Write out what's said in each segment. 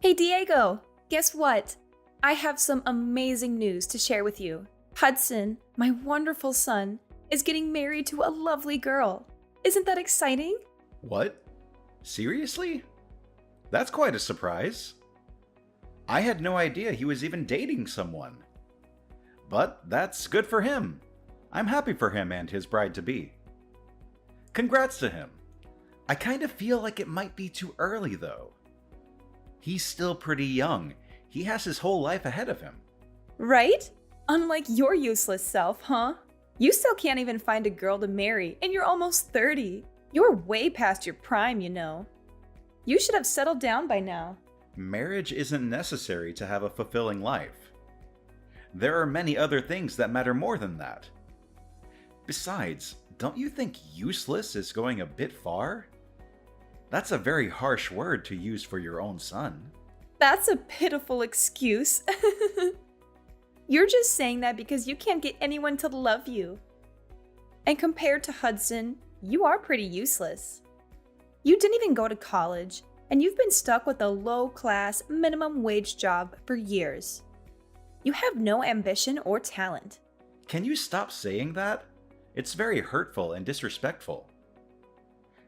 Hey Diego, guess what? I have some amazing news to share with you. Hudson, my wonderful son, is getting married to a lovely girl. Isn't that exciting? What? Seriously? That's quite a surprise. I had no idea he was even dating someone. But that's good for him. I'm happy for him and his bride-to-be. Congrats to him. I kind of feel like it might be too early though. He's still pretty young. He has his whole life ahead of him. Right? Unlike your useless self, huh? You still can't even find a girl to marry, and you're almost 30. You're way past your prime, you know. You should have settled down by now. Marriage isn't necessary to have a fulfilling life. There are many other things that matter more than that. Besides, don't you think useless is going a bit far? That's a very harsh word to use for your own son. That's a pitiful excuse. You're just saying that because you can't get anyone to love you. And compared to Hudson, you are pretty useless. You didn't even go to college, and you've been stuck with a low-class, minimum wage job for years. You have no ambition or talent. Can you stop saying that? It's very hurtful and disrespectful.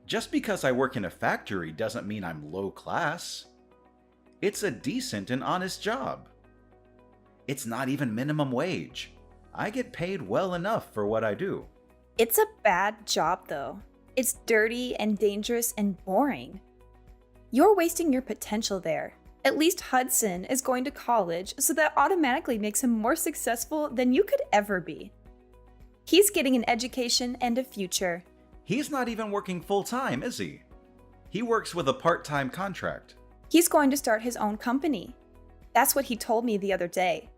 Just because I work in a factory doesn't mean I'm low class. It's a decent and honest job. It's not even minimum wage. I get paid well enough for what I do. It's a bad job, though. It's dirty and dangerous and boring. You're wasting your potential there. At least Hudson is going to college, so that automatically makes him more successful than you could ever be. He's getting an education and a future. He's not even working full-time, is he? He works with a part-time contract. He's going to start his own company. That's what he told me the other day.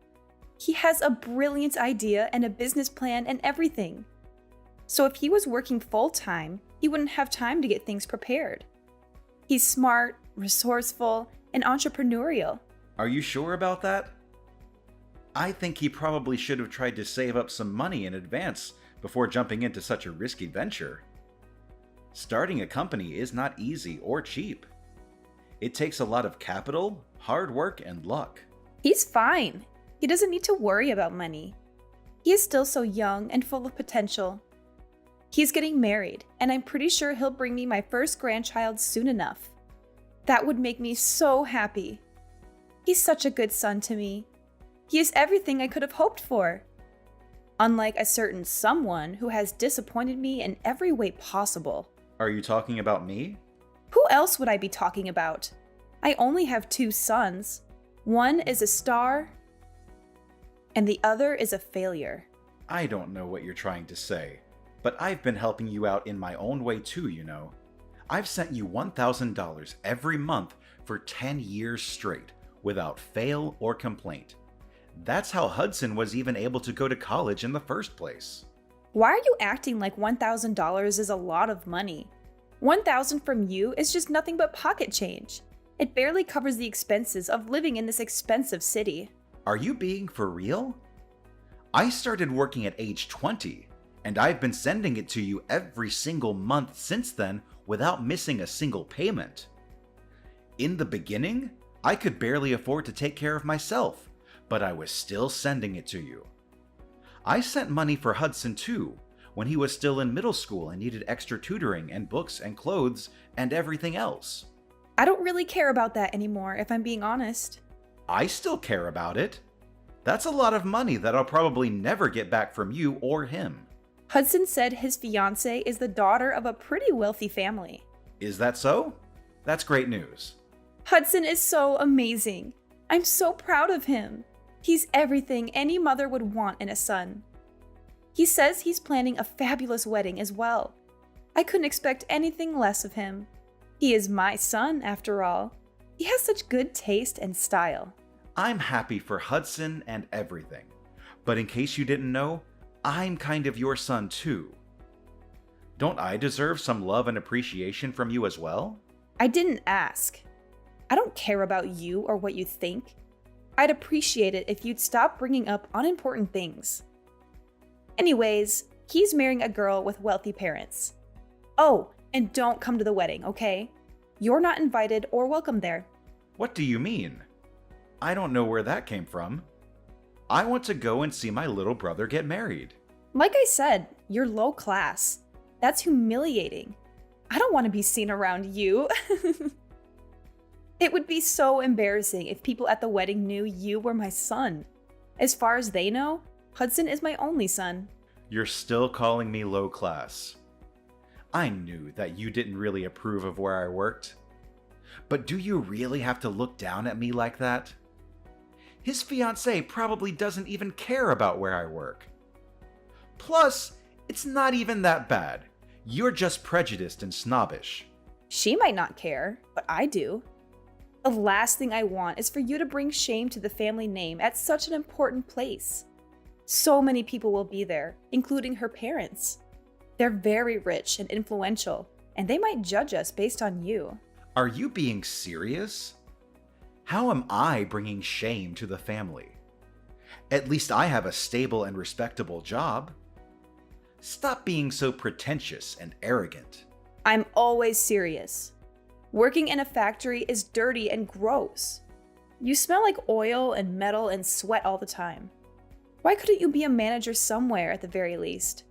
He has a brilliant idea and a business plan and everything. So if he was working full-time, he wouldn't have time to get things prepared. He's smart, resourceful, and entrepreneurial. Are you sure about that? I think he probably should have tried to save up some money in advance before jumping into such a risky venture. Starting a company is not easy or cheap. It takes a lot of capital, hard work, and luck. He's fine. He doesn't need to worry about money. He is still so young and full of potential. He's getting married, and I'm pretty sure he'll bring me my first grandchild soon enough. That would make me so happy. He's such a good son to me. He is everything I could have hoped for. Unlike a certain someone who has disappointed me in every way possible. Are you talking about me? Who else would I be talking about? I only have 2 sons. One is a star, and the other is a failure. I don't know what you're trying to say, but I've been helping you out in my own way too, you know. I've sent you $1,000 every month for 10 years straight, without fail or complaint. That's how Hudson was even able to go to college in the first place. Why are you acting like $1,000 is a lot of money? $1,000 from you is just nothing but pocket change. It barely covers the expenses of living in this expensive city. Are you being for real? I started working at age 20, and I've been sending it to you every single month since then without missing a single payment. In the beginning, I could barely afford to take care of myself, but I was still sending it to you. I sent money for Hudson too, when he was still in middle school and needed extra tutoring and books and clothes and everything else. I don't really care about that anymore, if I'm being honest. I still care about it. That's a lot of money that I'll probably never get back from you or him. Hudson said his fiancée is the daughter of a pretty wealthy family. Is that so? That's great news. Hudson is so amazing. I'm so proud of him. He's everything any mother would want in a son. He says he's planning a fabulous wedding as well. I couldn't expect anything less of him. He is my son, after all. He has such good taste and style. I'm happy for Hudson and everything. But in case you didn't know, I'm kind of your son too. Don't I deserve some love and appreciation from you as well? I didn't ask. I don't care about you or what you think. I'd appreciate it if you'd stop bringing up unimportant things. Anyways, he's marrying a girl with wealthy parents. Oh, and don't come to the wedding, okay? You're not invited or welcome there. What do you mean? I don't know where that came from. I want to go and see my little brother get married. Like I said, you're low class. That's humiliating. I don't want to be seen around you. It would be so embarrassing if people at the wedding knew you were my son. As far as they know, Hudson is my only son. You're still calling me low class. I knew that you didn't really approve of where I worked. But do you really have to look down at me like that? His fiancée probably doesn't even care about where I work. Plus, it's not even that bad. You're just prejudiced and snobbish. She might not care, but I do. The last thing I want is for you to bring shame to the family name at such an important place. So many people will be there, including her parents. They're very rich and influential, and they might judge us based on you. Are you being serious? How am I bringing shame to the family? At least I have a stable and respectable job. Stop being so pretentious and arrogant. I'm always serious. Working in a factory is dirty and gross. You smell like oil and metal and sweat all the time. Why couldn't you be a manager somewhere at the very least?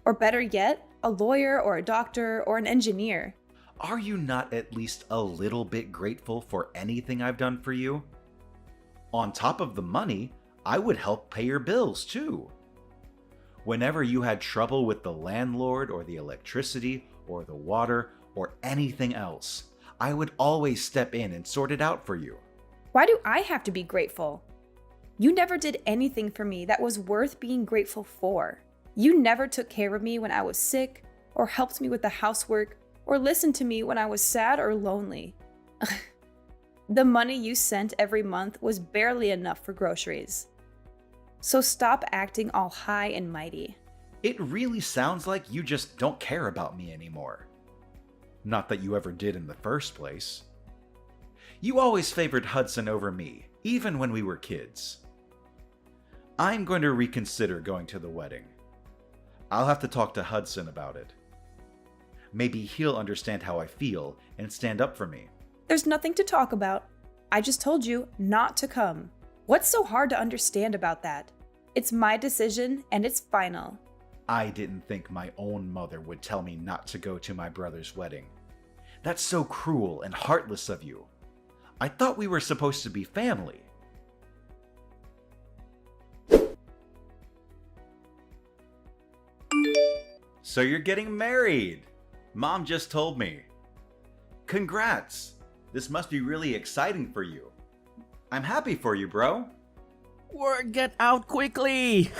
Or better yet, a lawyer or a doctor or an engineer. Are you not at least a little bit grateful for anything I've done for you? On top of the money, I would help pay your bills too. Whenever you had trouble with the landlord or the electricity or the water or anything else, I would always step in and sort it out for you. Why do I have to be grateful? You never did anything for me that was worth being grateful for. You never took care of me when I was sick, or helped me with the housework, or listened to me when I was sad or lonely. The money you sent every month was barely enough for groceries. So stop acting all high and mighty. It really sounds like you just don't care about me anymore. Not that you ever did in the first place. You always favored Hudson over me, even when we were kids. I'm going to reconsider going to the wedding. I'll have to talk to Hudson about it. Maybe he'll understand how I feel and stand up for me. There's nothing to talk about. I just told you not to come. What's so hard to understand about that? It's my decision and it's final. I didn't think my own mother would tell me not to go to my brother's wedding. That's so cruel and heartless of you. I thought we were supposed to be family. So you're getting married! Mom just told me. Congrats! This must be really exciting for you. I'm happy for you, bro. Word get out quickly!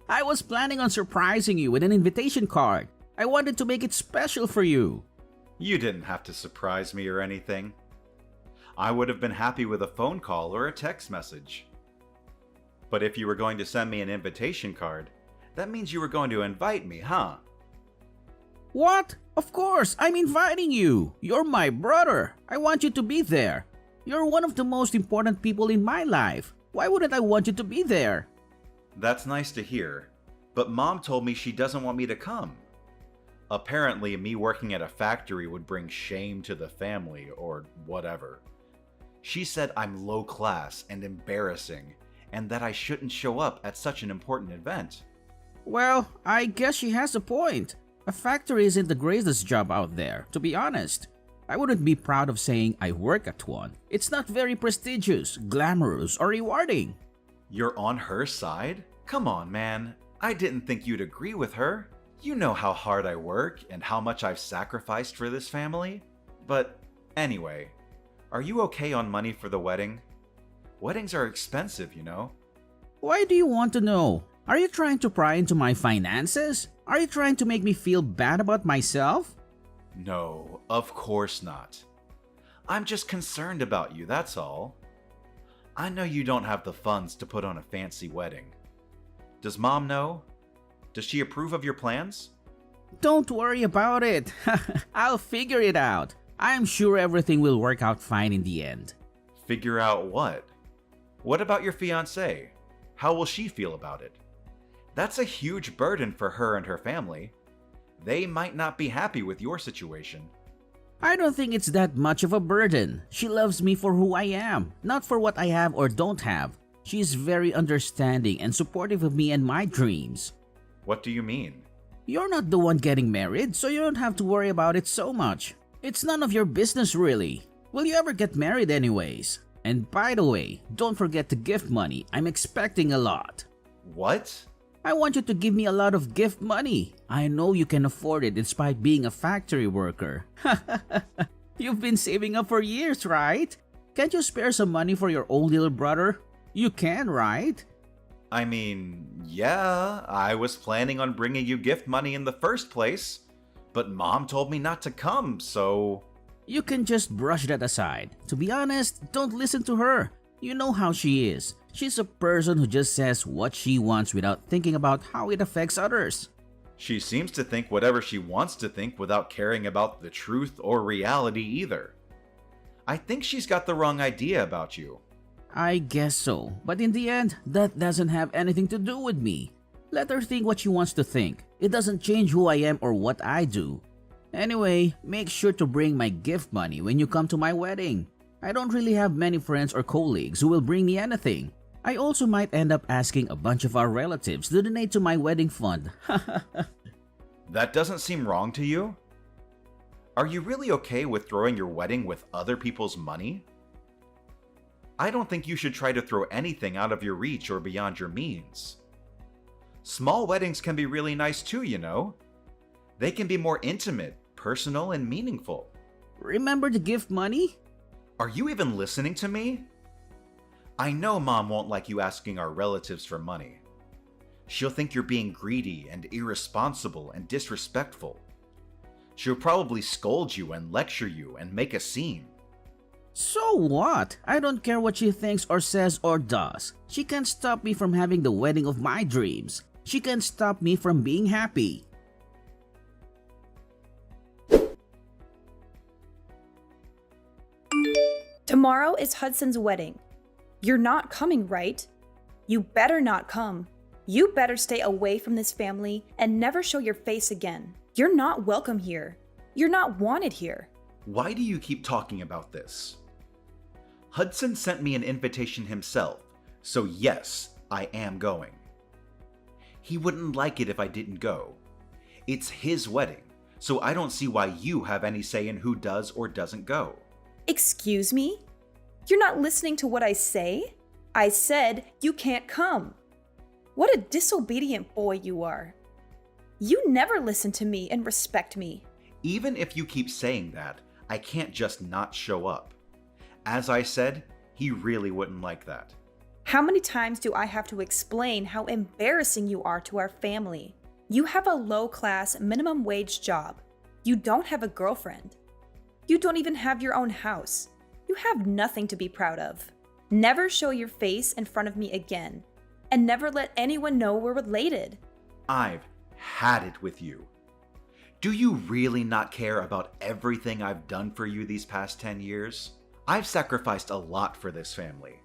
I was planning on surprising you with an invitation card. I wanted to make it special for you. You didn't have to surprise me or anything. I would have been happy with a phone call or a text message. But if you were going to send me an invitation card, that means you were going to invite me, huh? What? Of course, I'm inviting you. You're my brother. I want you to be there. You're one of the most important people in my life. Why wouldn't I want you to be there? That's nice to hear, but Mom told me she doesn't want me to come. Apparently, me working at a factory would bring shame to the family or whatever. She said I'm low class and embarrassing, and that I shouldn't show up at such an important event. Well, I guess she has a point. A factory isn't the greatest job out there, to be honest. I wouldn't be proud of saying I work at one. It's not very prestigious, glamorous, or rewarding. You're on her side? Come on, man. I didn't think you'd agree with her. You know how hard I work and how much I've sacrificed for this family. But anyway, are you okay on money for the wedding? Weddings are expensive, you know. Why do you want to know? Are you trying to pry into my finances? Are you trying to make me feel bad about myself? No, of course not. I'm just concerned about you, that's all. I know you don't have the funds to put on a fancy wedding. Does Mom know? Does she approve of your plans? Don't worry about it. I'll figure it out. I'm sure everything will work out fine in the end. Figure out what? What about your fiancée? How will she feel about it? That's a huge burden for her and her family. They might not be happy with your situation. I don't think it's that much of a burden. She loves me for who I am, not for what I have or don't have. She is very understanding and supportive of me and my dreams. What do you mean? You're not the one getting married, so you don't have to worry about it so much. It's none of your business really. Will you ever get married anyways? And by the way, don't forget to gift money. I'm expecting a lot. What? I want you to give me a lot of gift money. I know you can afford it despite being a factory worker. You've been saving up for years, right? Can't you spare some money for your old little brother? You can, right? I mean, yeah, I was planning on bringing you gift money in the first place, but Mom told me not to come, so... You can just brush that aside. To be honest, don't listen to her. You know how she is. She's a person who just says what she wants without thinking about how it affects others. She seems to think whatever she wants to think without caring about the truth or reality either. I think she's got the wrong idea about you. I guess so, but in the end, that doesn't have anything to do with me. Let her think what she wants to think. It doesn't change who I am or what I do. Anyway, make sure to bring my gift money when you come to my wedding. I don't really have many friends or colleagues who will bring me anything. I also might end up asking a bunch of our relatives to donate to my wedding fund. That doesn't seem wrong to you? Are you really okay with throwing your wedding with other people's money? I don't think you should try to throw anything out of your reach or beyond your means. Small weddings can be really nice too, you know. They can be more intimate, personal, and meaningful. Remember the gift money? Are you even listening to me? I know Mom won't like you asking our relatives for money. She'll think you're being greedy and irresponsible and disrespectful. She'll probably scold you and lecture you and make a scene. So what? I don't care what she thinks or says or does. She can't stop me from having the wedding of my dreams. She can't stop me from being happy. Tomorrow is Hudson's wedding. You're not coming, right? You better not come. You better stay away from this family and never show your face again. You're not welcome here. You're not wanted here. Why do you keep talking about this? Hudson sent me an invitation himself, so yes, I am going. He wouldn't like it if I didn't go. It's his wedding, so I don't see why you have any say in who does or doesn't go. Excuse me? You're not listening to what I say? I said you can't come. What a disobedient boy you are. You never listen to me and respect me. Even if you keep saying that, I can't just not show up. As I said, he really wouldn't like that. How many times do I have to explain how embarrassing you are to our family? You have a low-class, minimum wage job. You don't have a girlfriend. You don't even have your own house. You have nothing to be proud of. Never show your face in front of me again, and never let anyone know we're related. I've had it with you. Do you really not care about everything I've done for you these past 10 years? I've sacrificed a lot for this family.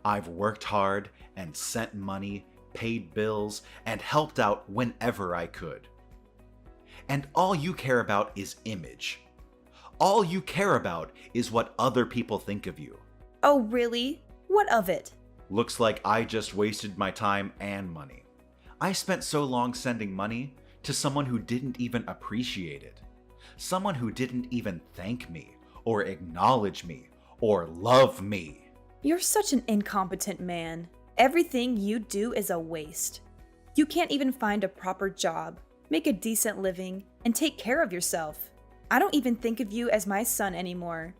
I've worked hard and sent money, paid bills, and helped out whenever I could. And all you care about is image. All you care about is what other people think of you. Oh, really? What of it? Looks like I just wasted my time and money. I spent so long sending money to someone who didn't even appreciate it. Someone who didn't even thank me, or acknowledge me, or love me. You're such an incompetent man. Everything you do is a waste. You can't even find a proper job, make a decent living, and take care of yourself. I don't even think of you as my son anymore.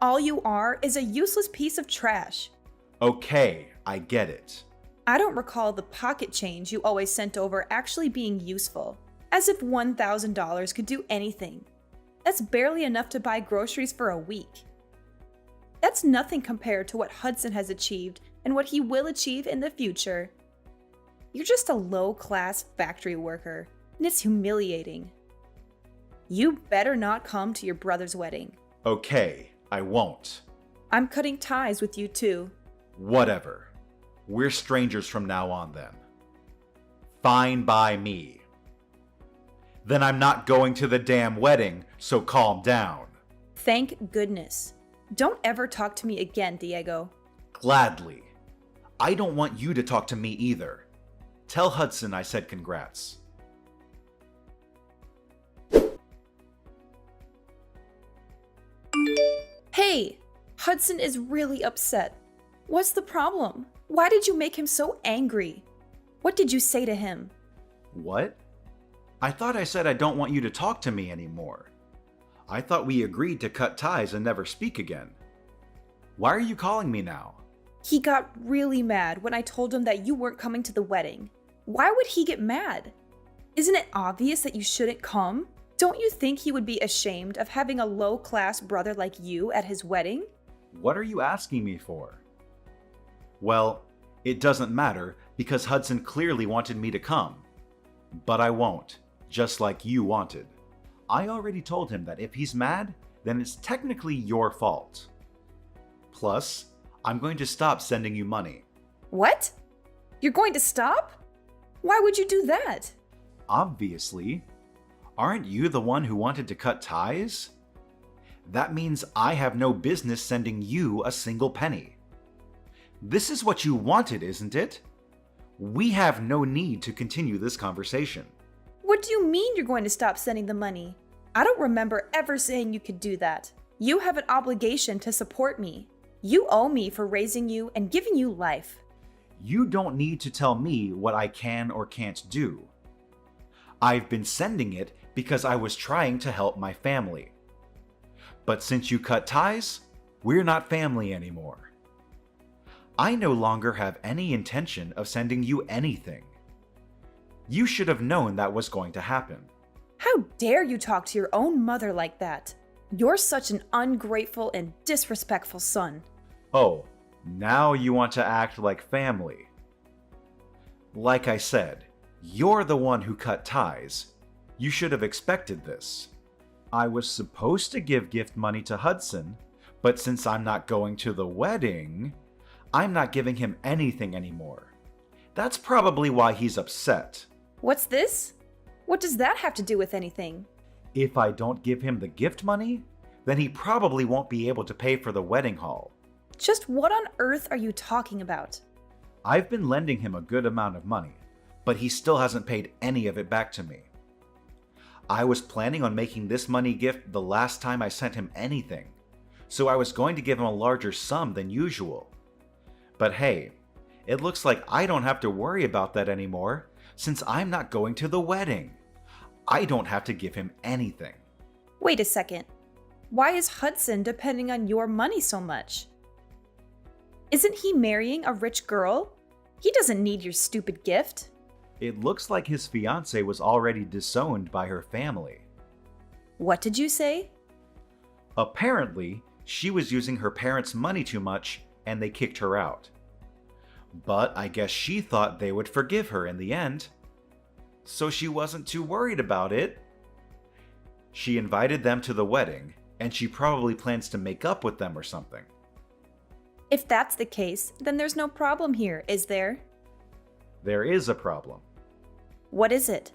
All you are is a useless piece of trash. Okay, I get it. I don't recall the pocket change you always sent over actually being useful, as if $1,000 could do anything. That's barely enough to buy groceries for a week. That's nothing compared to what Hudson has achieved and what he will achieve in the future. You're just a low-class factory worker, and it's humiliating. You better not come to your brother's wedding. Okay, I won't. I'm cutting ties with you too. Whatever. We're strangers from now on then. Fine by me. Then I'm not going to the damn wedding, so calm down. Thank goodness. Don't ever talk to me again, Diego. Gladly. I don't want you to talk to me either. Tell Hudson I said congrats. Hey! Hudson is really upset. What's the problem? Why did you make him so angry? What did you say to him? What? I thought I said I don't want you to talk to me anymore. I thought we agreed to cut ties and never speak again. Why are you calling me now? He got really mad when I told him that you weren't coming to the wedding. Why would he get mad? Isn't it obvious that you shouldn't come? Don't you think he would be ashamed of having a low-class brother like you at his wedding? What are you asking me for? Well, it doesn't matter because Hudson clearly wanted me to come. But I won't, just like you wanted. I already told him that if he's mad, then it's technically your fault. Plus, I'm going to stop sending you money. What? You're going to stop? Why would you do that? Obviously. Aren't you the one who wanted to cut ties? That means I have no business sending you a single penny. This is what you wanted, isn't it? We have no need to continue this conversation. What do you mean you're going to stop sending the money? I don't remember ever saying you could do that. You have an obligation to support me. You owe me for raising you and giving you life. You don't need to tell me what I can or can't do. I've been sending it because I was trying to help my family. But since you cut ties, we're not family anymore. I no longer have any intention of sending you anything. You should have known that was going to happen. How dare you talk to your own mother like that? You're such an ungrateful and disrespectful son. Oh, now you want to act like family. Like I said, you're the one who cut ties. You should have expected this. I was supposed to give gift money to Hudson, but since I'm not going to the wedding, I'm not giving him anything anymore. That's probably why he's upset. What's this? What does that have to do with anything? If I don't give him the gift money, then he probably won't be able to pay for the wedding hall. Just what on earth are you talking about? I've been lending him a good amount of money, but he still hasn't paid any of it back to me. I was planning on making this money gift the last time I sent him anything, so I was going to give him a larger sum than usual. But hey, it looks like I don't have to worry about that anymore since I'm not going to the wedding. I don't have to give him anything. Wait a second. Why is Hudson depending on your money so much? Isn't he marrying a rich girl? He doesn't need your stupid gift. It looks like his fiancée was already disowned by her family. What did you say? Apparently, she was using her parents' money too much and they kicked her out. But I guess she thought they would forgive her in the end. So she wasn't too worried about it. She invited them to the wedding, and she probably plans to make up with them or something. If that's the case, then there's no problem here, is there? There is a problem. What is it?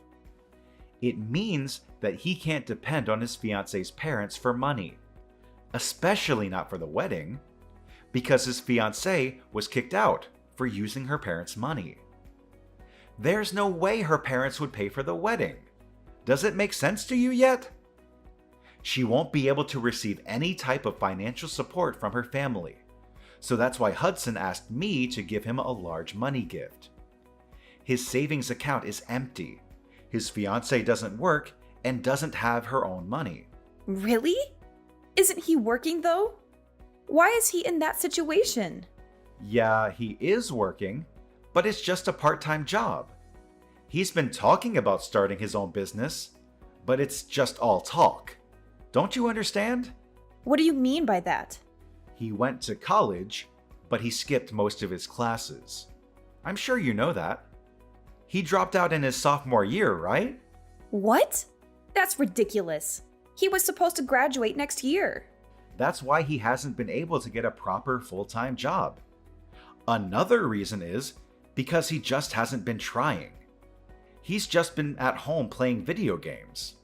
It means that he can't depend on his fiancée's parents for money, especially not for the wedding, because his fiancée was kicked out for using her parents' money. There's no way her parents would pay for the wedding. Does it make sense to you yet? She won't be able to receive any type of financial support from her family, so that's why Hudson asked me to give him a large money gift. His savings account is empty. His fiancée doesn't work and doesn't have her own money. Really? Isn't he working though? Why is he in that situation? Yeah, he is working, but it's just a part-time job. He's been talking about starting his own business, but it's just all talk. Don't you understand? What do you mean by that? He went to college, but he skipped most of his classes. I'm sure you know that. He dropped out in his sophomore year, right? What? That's ridiculous. He was supposed to graduate next year. That's why he hasn't been able to get a proper full-time job. Another reason is because he just hasn't been trying. He's just been at home playing video games.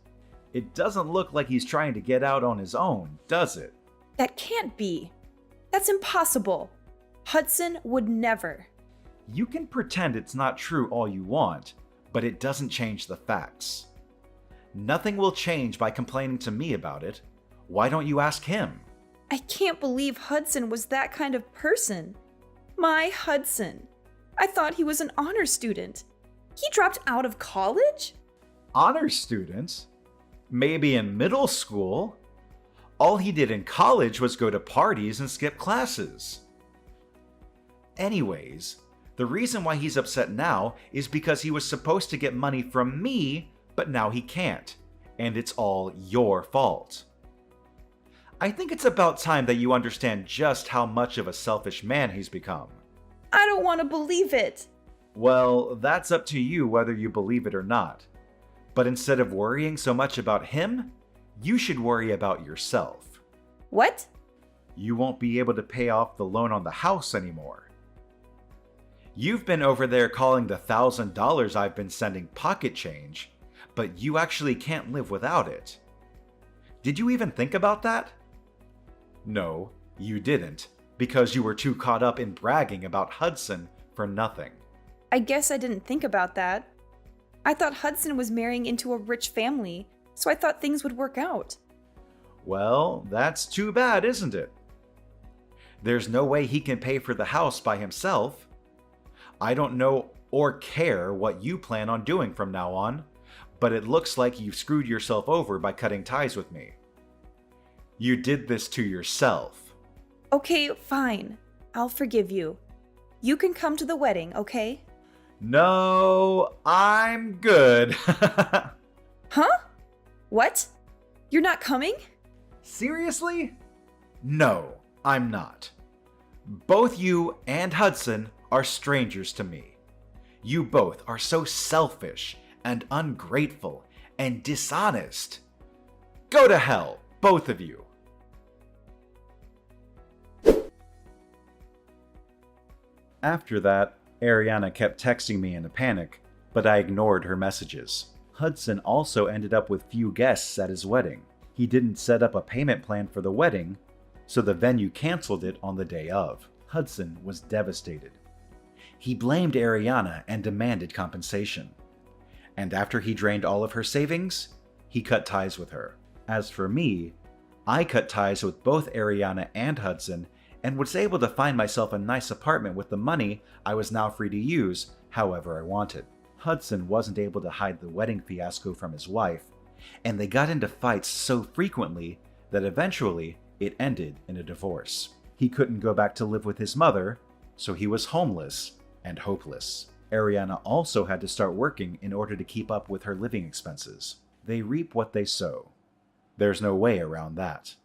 It doesn't look like he's trying to get out on his own, does it? That can't be. That's impossible. Hudson would never. You can pretend it's not true all you want, but it doesn't change the facts. Nothing will change by complaining to me about it. Why don't you ask him? I can't believe Hudson was that kind of person. My Hudson. I thought he was an honor student. He dropped out of college? Honor students? Maybe in middle school? All he did in college was go to parties and skip classes. Anyways, the reason why he's upset now is because he was supposed to get money from me, but now he can't, and it's all your fault. I think it's about time that you understand just how much of a selfish man he's become. I don't want to believe it. Well, that's up to you whether you believe it or not. But instead of worrying so much about him, you should worry about yourself. What? You won't be able to pay off the loan on the house anymore. You've been over there calling the $1,000 I've been sending pocket change, but you actually can't live without it. Did you even think about that? No, you didn't, because you were too caught up in bragging about Hudson for nothing. I guess I didn't think about that. I thought Hudson was marrying into a rich family, so I thought things would work out. Well, that's too bad, isn't it? There's no way he can pay for the house by himself. I don't know or care what you plan on doing from now on, but it looks like you've screwed yourself over by cutting ties with me. You did this to yourself. Okay, fine. I'll forgive you. You can come to the wedding, okay? No, I'm good. Huh? What? You're not coming? Seriously? No, I'm not. Both you and Hudson are strangers to me. You both are so selfish and ungrateful and dishonest. Go to hell, both of you. After that, Ariana kept texting me in a panic, but I ignored her messages. Hudson also ended up with few guests at his wedding. He didn't set up a payment plan for the wedding, so the venue canceled it on the day of. Hudson was devastated. He blamed Ariana and demanded compensation. And after he drained all of her savings, he cut ties with her. As for me, I cut ties with both Ariana and Hudson and was able to find myself a nice apartment with the money I was now free to use however I wanted. Hudson wasn't able to hide the wedding fiasco from his wife, and they got into fights so frequently that eventually it ended in a divorce. He couldn't go back to live with his mother, so he was homeless and hopeless. Ariana also had to start working in order to keep up with her living expenses. They reap what they sow. There's no way around that.